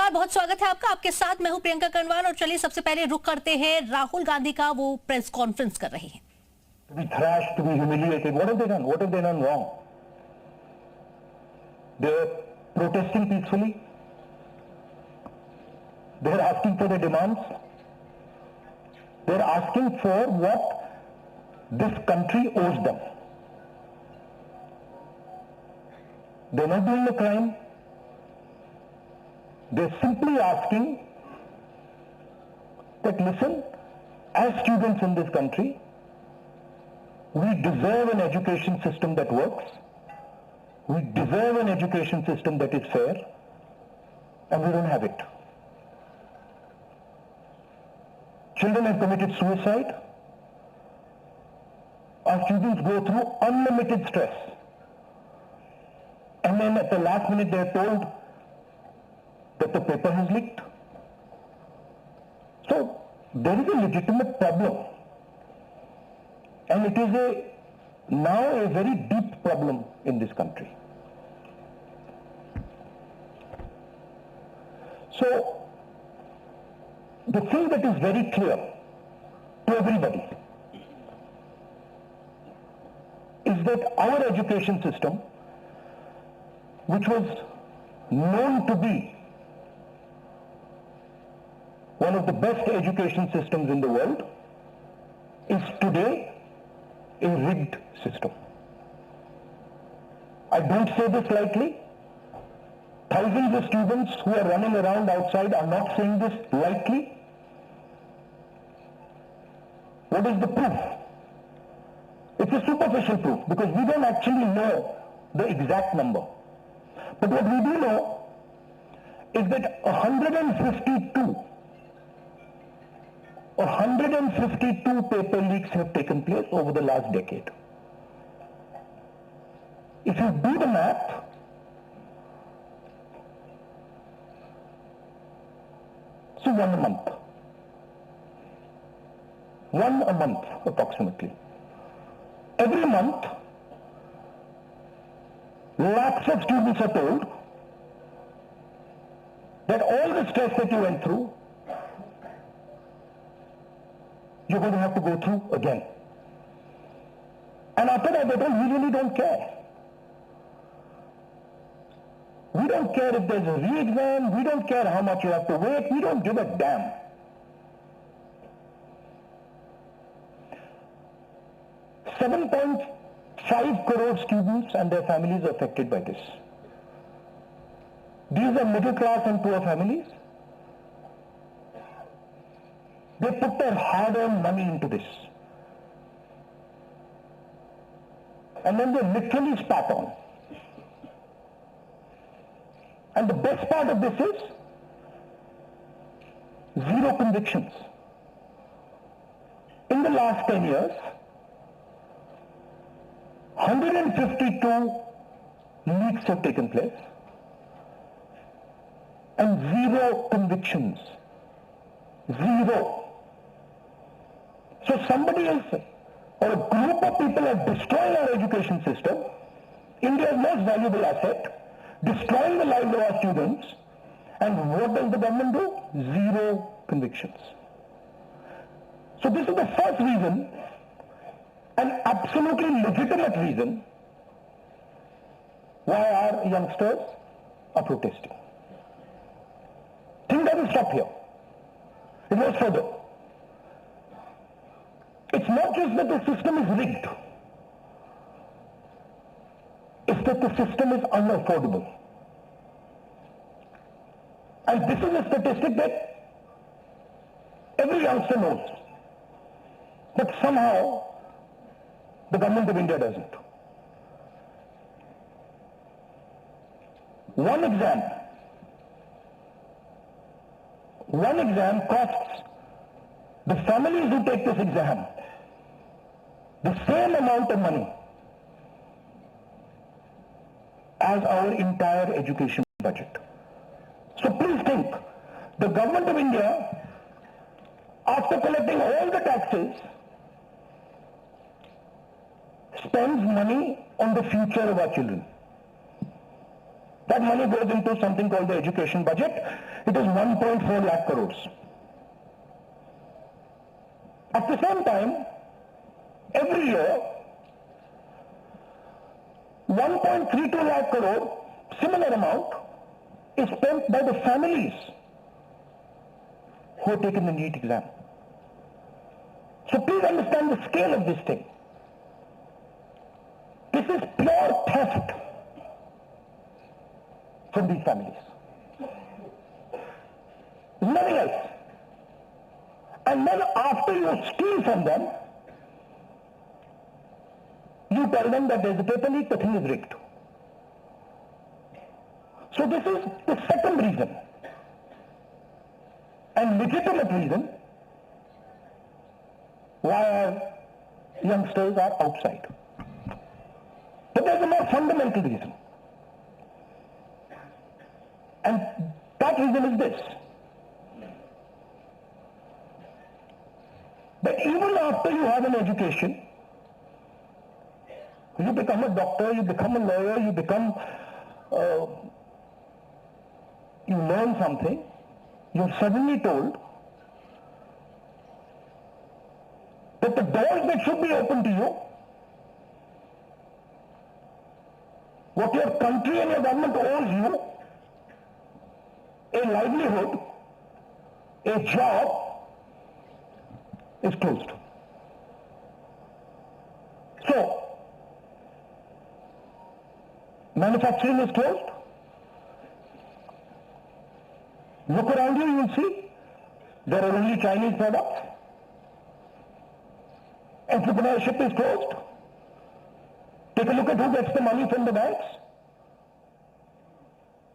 नमस्कार, बहुत स्वागत है आपका। आपके साथ मैं हूं प्रियंका कर्णवाल और चलिए सबसे पहले रुख करते हैं राहुल गांधी का। वो प्रेस कॉन्फ्रेंस कर रहे हैं। To be thrashed, to be humiliated. What have they done? What have they done wrong? They're protesting peacefully. They're asking for their demands. They're asking for what this country owes them. They're not doing a crime. They're simply asking that, listen, as students in this country, we deserve an education system that works. We deserve an education system that is fair, and we don't have it. Children have committed suicide. Our students go through unlimited stress. And then at the last minute they are told that the paper has leaked. So there is a legitimate problem. And it is now a very deep problem in this country. So the thing that is very clear to everybody is that our education system, which was known to be one of the best education systems in the world, is today a rigged system. I don't say this lightly. Thousands of students who are running around outside are not saying this lightly. What is the proof? It's a superficial proof because we don't actually know the exact number. But what we do know is that 152 paper leaks have taken place over the last decade. If you do the math, so one a month approximately. Every month, lakhs of students are told that all the stress that you went through, you're going to have to go through again. And after that, they told, we really don't care. We don't care if there's a re-exam. We don't care how much you have to wait. We don't give a damn. $7.5 crore students and their families are affected by this. These are middle class and poor families. They put their hard-earned money into this. And then they literally spat on. And the best part of this is zero convictions. In the last 10 years, 152 leaks have taken place and zero convictions. Zero. So somebody else or a group of people are destroying our education system, India's most valuable asset, destroying the lives of our students, and what does the government do? Zero convictions. So this is the first reason, an absolutely legitimate reason, why our youngsters are protesting. Thing doesn't stop here. It goes further. It's not just that the system is rigged. It's that the system is unaffordable. And this is a statistic that every youngster knows. But somehow, the government of India doesn't. One exam costs the families who take this exam the same amount of money as our entire education budget. So please think, the government of India, after collecting all the taxes, spends money on the future of our children. That money goes into something called the education budget. It is 1.4 lakh crores. At the same time, every year, 1.32 lakh crore, similar amount, is spent by the families who have taken the NEET exam. So please understand the scale of this thing. This is pure theft from these families. Nothing else. And then after you steal from them, you tell them that there's a paper leak, the thing is rigged. So this is the second reason, and legitimate reason, why our youngsters are outside. But there's a more fundamental reason. And that reason is this. That even after you have an education, you become a doctor, you become a lawyer, you become, you learn something, you're suddenly told that the doors that should be open to you, what your country and your government owes you, a livelihood, a job, is closed. So, manufacturing is closed. Look around you, you will see there are only Chinese products. Entrepreneurship is closed. Take a look at who gets the money from the banks.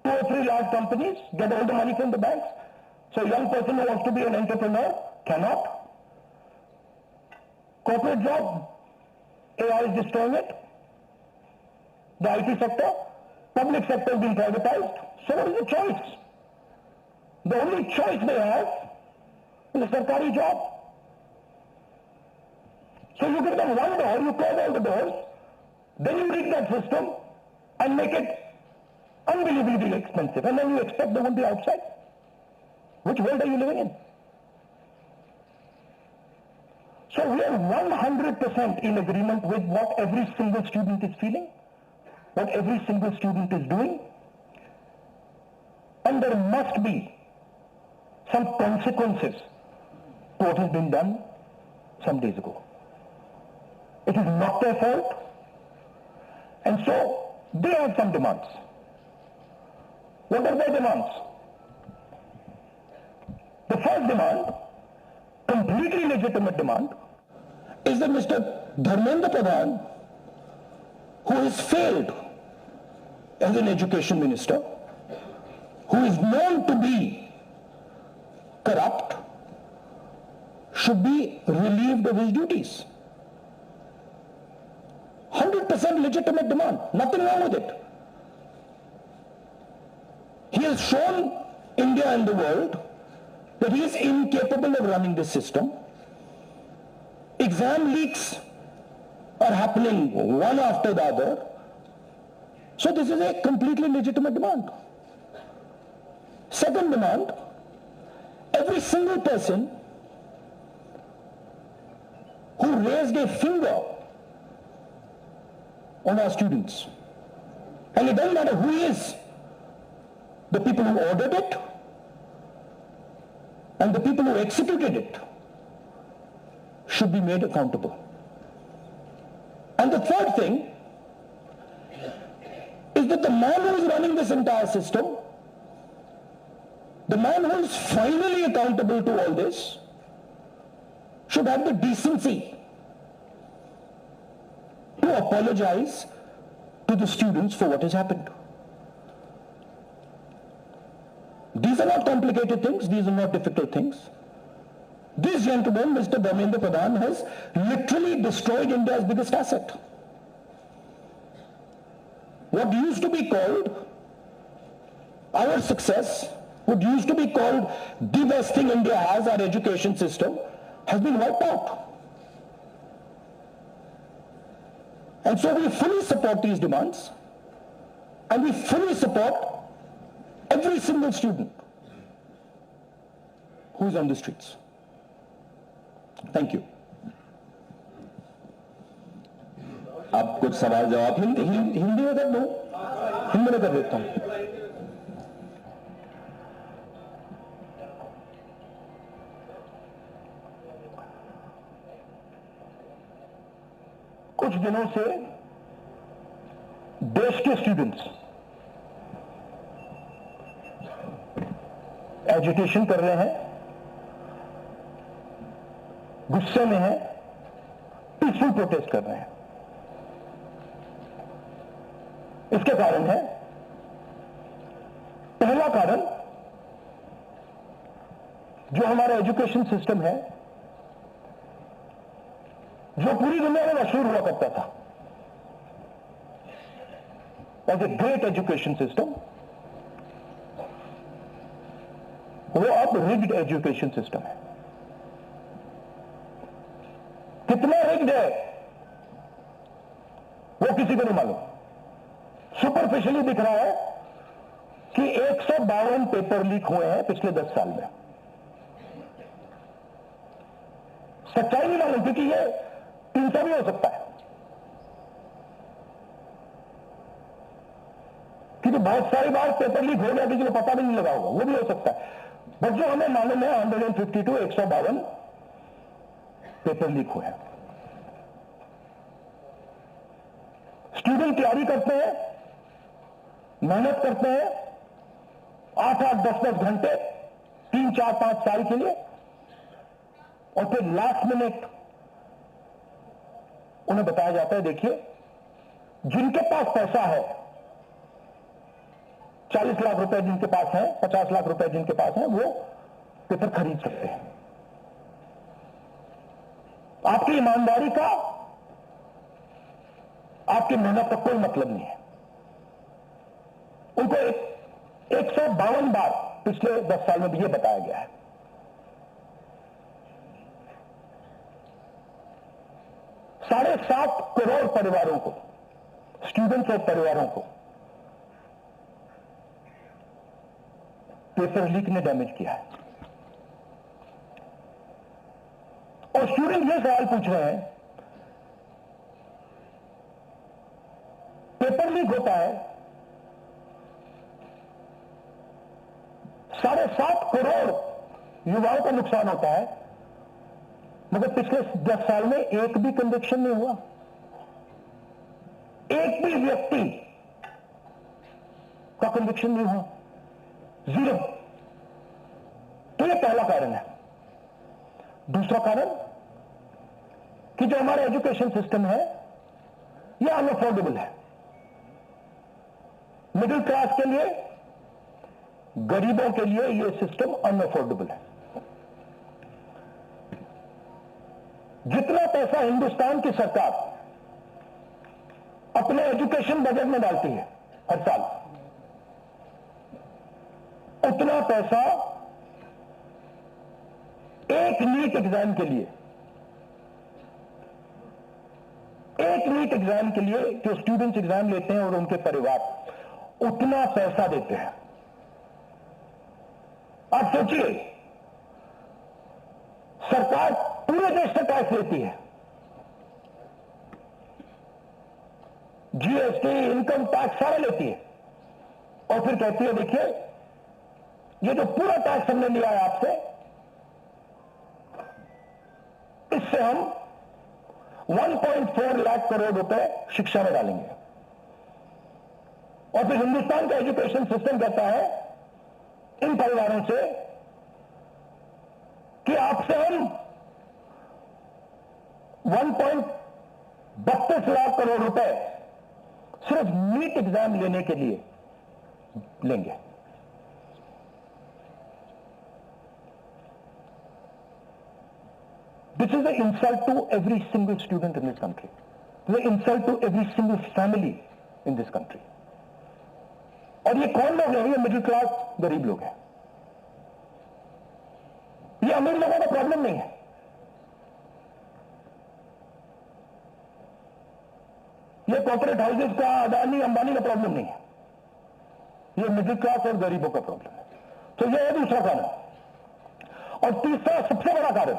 2 or 3 large companies get all the money from the banks. So a young person who wants to be an entrepreneur cannot. Corporate job, AI is destroying it. The IT sector, public sector is being privatized. So what is the choice? The only choice they have is a sarkari job. So you give them one door, you close all the doors, then you rig that system and make it unbelievably expensive, and then you expect they won't be outside. Which world are you living in? So we are 100% in agreement with what every single student is feeling, what every single student is doing, and there must be some consequences to what has been done some days ago. It is not their fault, and so they have some demands. What are their demands? The first demand, completely legitimate demand, is that Mr. Dharmendra Pradhan, who has failed as an education minister, who is known to be corrupt, should be relieved of his duties. 100% legitimate demand, nothing wrong with it. He has shown India and the world that he is incapable of running this system. Exam leaks are happening one after the other. So this is a completely legitimate demand. Second demand, every single person who raised a finger on our students, and it doesn't matter who he is, the people who ordered it and the people who executed it should be made accountable. And the third thing is that the man who is running this entire system, the man who is finally accountable to all this, should have the decency to apologize to the students for what has happened. These are not complicated things, these are not difficult things. This gentleman, Mr. Dharmendra Pradhan, has literally destroyed India's biggest asset. What used to be called our success, what used to be called the best thing India has, our education system, has been wiped out. And so we fully support these demands. and we fully support every single student who is on the streets. Thank you. आप कुछ सवाल जवाब हिंदी में कर दो, हिंदी में कर देता हूं। कुछ दिनों से देश के स्टूडेंट्स एजुटेशन कर रहे हैं, गुस्से में हैं, पीसफुल प्रोटेस्ट कर रहे हैं। इसके कारण है, पहला कारण जो हमारा एजुकेशन सिस्टम है, जो पूरी दुनिया में मशहूर हुआ करता था as a great education system, वो अब रिग्ड एजुकेशन सिस्टम है। कितना रिग्ड है वो किसी को नहीं मालूम। सुपरफिशियली दिख रहा है कि 152 पेपर लीक हुए हैं पिछले 10 साल में। सच्चाई नहीं मालूम, क्योंकि ये 300 भी हो सकता है, क्योंकि बहुत सारी बार पेपर लीक हो गया, किसी को पता भी नहीं लगा होगा, वो भी हो सकता है। बट जो हमें मालूम है 152 152 पेपर लीक हुए हैं। स्टूडेंट तैयारी करते हैं, मेहनत करते हैं 8-8 10-10 घंटे 3-4-5 साल के लिए, और फिर लास्ट मिनट उन्हें बताया जाता है, देखिए जिनके पास पैसा है, 40 लाख रुपए जिनके पास है, 50 लाख रुपए जिनके पास है, वो पेपर खरीद सकते हैं। आपकी ईमानदारी का, आपकी मेहनत का कोई मतलब नहीं है। उनको 152 बार पिछले 10 साल में भी ये बताया गया है। साढ़े 7 करोड़ परिवारों को, स्टूडेंट्स और परिवारों को पेपर लीक ने डैमेज किया है। और स्टूडेंट ये सवाल पूछ रहे हैं, पेपर लीक होता है, 7.5 करोड़ युवाओं का नुकसान होता है, मगर पिछले 10 साल में एक भी कन्विक्शन नहीं हुआ, एक भी व्यक्ति का कन्विक्शन नहीं हुआ, 0। तो ये पहला कारण है। दूसरा कारण कि जो हमारा एजुकेशन सिस्टम है ये अनअफोर्डेबल है। मिडिल क्लास के लिए, गरीबों के लिए ये सिस्टम अनअफोर्डेबल है। जितना पैसा हिंदुस्तान की सरकार अपने एजुकेशन बजट में डालती है हर साल, उतना पैसा एक नीट एग्जाम के लिए, जो स्टूडेंट्स एग्जाम लेते हैं और उनके परिवार, उतना पैसा देते हैं। आप सोचिए, सरकार पूरे देश से टैक्स लेती है, जीएसटी, इनकम टैक्स सारा लेती है, और फिर कहती है देखिए ये जो पूरा टैक्स हमने लिया है आपसे, इससे हम 1.4 लाख करोड़ रुपए शिक्षा में डालेंगे। और फिर हिंदुस्तान का एजुकेशन सिस्टम कहता है इन परिवारों से कि आपसे हम 1.32 लाख करोड़ रुपए सिर्फ नीट एग्जाम लेने के लिए लेंगे। This is an insult to every single student in this country. This is an insult to every single family in this country. और ये कौन लोग हैं? ये मिडिल क्लास गरीब लोग हैं। ये अमीर लोगों का प्रॉब्लम नहीं है। ये कॉर्पोरेट हाउसेस का, अदानी अंबानी का प्रॉब्लम नहीं है। ये मिडिल क्लास और गरीबों का प्रॉब्लम है। तो ये है दूसरा कारण। और तीसरा सबसे बड़ा कारण,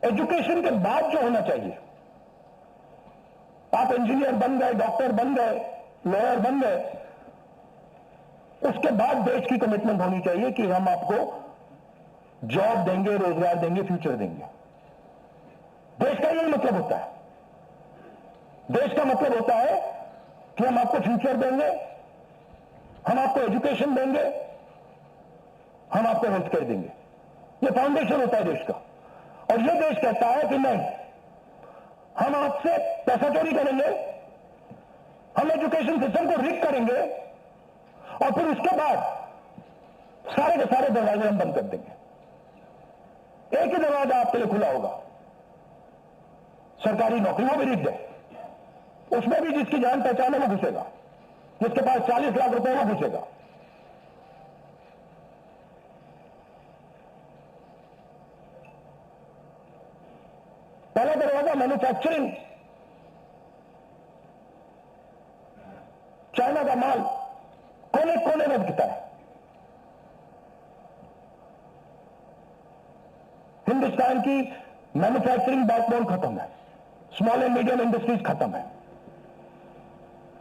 एजुकेशन के बाद जो होना चाहिए, आप इंजीनियर बन गए, डॉक्टर बन गए, लॉयर बन गए, उसके बाद देश की कमिटमेंट होनी चाहिए कि हम आपको जॉब देंगे, रोजगार देंगे, फ्यूचर देंगे। देश का यही मतलब होता है। देश का मतलब होता है कि हम आपको फ्यूचर देंगे, हम आपको एजुकेशन देंगे, हम आपको हेल्थ केयर देंगे। ये फाउंडेशन होता है देश का। और ये देश कहता है कि नहीं, हम आपसे पैसा चोरी करेंगे, हम एजुकेशन सिस्टम को रिग करेंगे और फिर उसके बाद सारे के सारे दरवाजे हम बंद कर देंगे। एक ही दरवाजा आपके लिए खुला होगा, सरकारी नौकरी, वो भी रिग है। उसमें भी जिसकी जान पहचान है वो घुसेगा, जिसके पास 40 लाख रुपए वो घुसेगा। पहला दरवाजा मैन्युफैक्चरिंग, चाइना का माल कोने कोने में बिकता है। हिंदुस्तान की मैन्युफैक्चरिंग बैकबोन खत्म है, स्मॉल एंड मीडियम इंडस्ट्रीज खत्म है।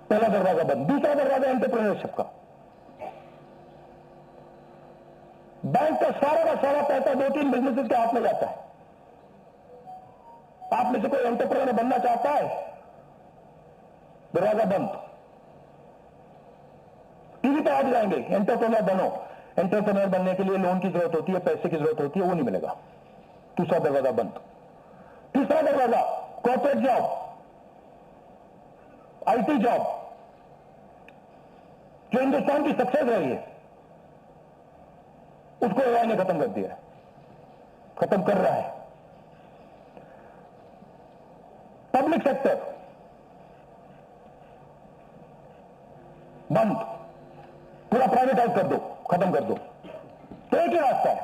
पहला दरवाजा बंद। दूसरा दरवाजा एंटरप्रेन्योरशिप का। बैंक का सारा पैसा 2-3 बिजनेसेस के हाथ में जाता है। आप में से कोई एंटरप्रेन्योर बनना चाहता है, दरवाजा बंद। टीवी पे आ जाएंगे, एंटरप्रेन्योर बनो। एंटरप्रेन्योर बनने के लिए लोन की जरूरत होती है, पैसे की जरूरत होती है, वो नहीं मिलेगा। दूसरा दरवाजा बंद। तीसरा दरवाजा कॉर्पोरेट जॉब, आईटी जॉब, जो हिंदुस्तान की सक्सेस रही है, उसको एआई ने खत्म कर दिया है, खत्म कर रहा है। पब्लिक सेक्टर बंद, पूरा प्राइवेटाइज कर दो, खत्म कर दो। तो एक ही रास्ता है,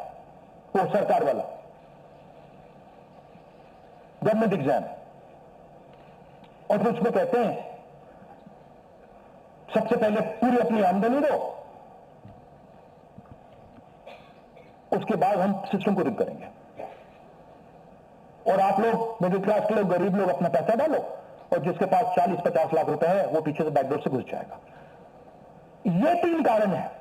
वो सरकार वाला, गवर्नमेंट एग्जाम। और फिर उसमें कहते हैं सबसे पहले पूरी अपनी आमदनी दो, उसके बाद हम सिस्टम को रिग करेंगे। और आप लोग, मिडिल क्लास के लोग, गरीब लोग अपना पैसा डालो, और जिसके पास 40-50 लाख रुपए है वो पीछे से बैकडोर से घुस जाएगा। ये 3 कारण है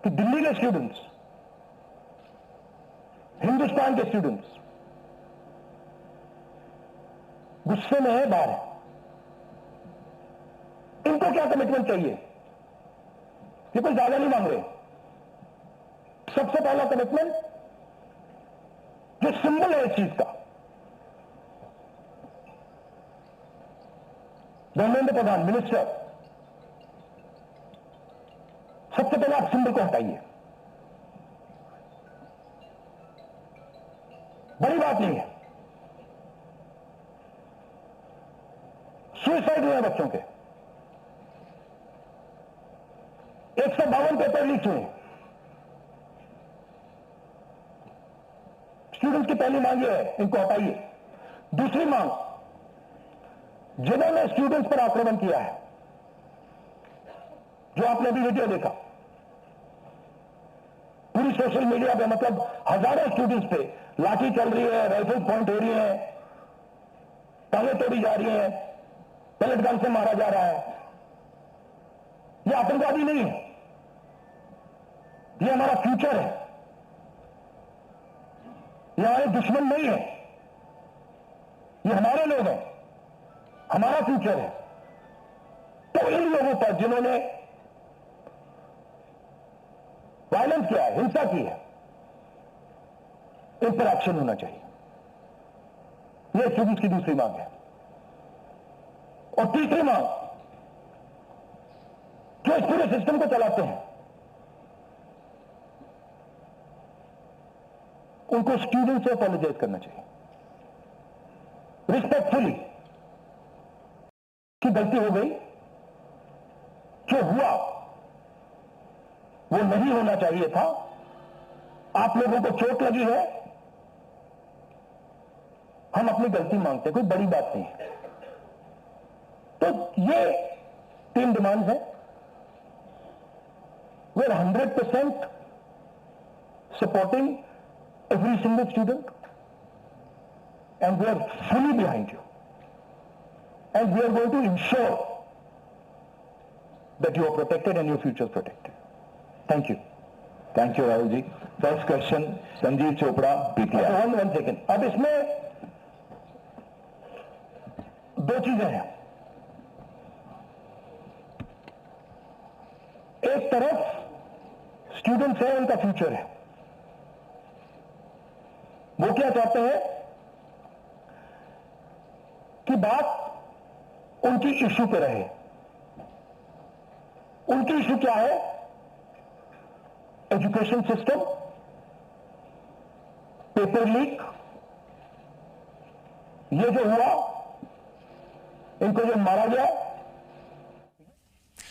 कि दिल्ली के स्टूडेंट्स, हिंदुस्तान के स्टूडेंट्स गुस्से में है, बाहर है। इनको क्या कमिटमेंट चाहिए? ये कोई ज्यादा नहीं मांग रहे। सबसे पहला कमिटमेंट जो सिंबल है इस चीज का, धर्मेंद्र प्रधान मिनिस्टर, सबसे पहले आप सिंबल को हटाइए। बड़ी बात नहीं है। सुसाइड हुए बच्चों के 152 पेपर लीक हुए। स्टूडेंट्स की पहली मांग यह है, इनको हटाइए। दूसरी मांग, जिन्होंने स्टूडेंट्स पर आक्रमण किया है, जो आपने अभी वीडियो देखा, पूरी सोशल मीडिया पे, मतलब हजारों स्टूडेंट्स पे लाठी चल रही है, राइफल पॉइंट हो रही है, टांगें तोड़ी जा रही है, पेलेट गन से मारा जा रहा है। यह आतंकवादी नहीं है, यह हमारा फ्यूचर है, यह हमारे दुश्मन नहीं है, ये हमारे लोग हैं, हमारा फ्यूचर है। तो इन लोगों पर जिन्होंने वायलेंस किया है, हिंसा की है, इन पर एक्शन होना चाहिए। यह स्टूडेंट्स की दूसरी मांग है। और तीसरी मांग, जो इस पूरे सिस्टम को चलाते हैं, उनको स्टूडेंट से अपोलोजाइज करना चाहिए, रिस्पेक्टफुली, कि गलती हो गई, जो हुआ वो नहीं होना चाहिए था, आप लोगों को चोट लगी है, हम अपनी गलती मांगते हैं, कोई बड़ी बात नहीं है। तो ये 3 डिमांड्स हैं. We are 100% supporting every single student, and we are fully behind you, and we are going to ensure that you are protected and your future is protected. Thank you. Thank you Rahul ji. First question Sanjeev Chopra PTI. One second. अब इसमें 2 चीजें हैं. एक तरफ students है, उनका future है. वो क्या चाहते हैं कि बात उनकी इश्यू पे रहे. उनकी इश्यू क्या है? एजुकेशन सिस्टम, पेपर लीक, ये जो हुआ, इनको जो मारा गया,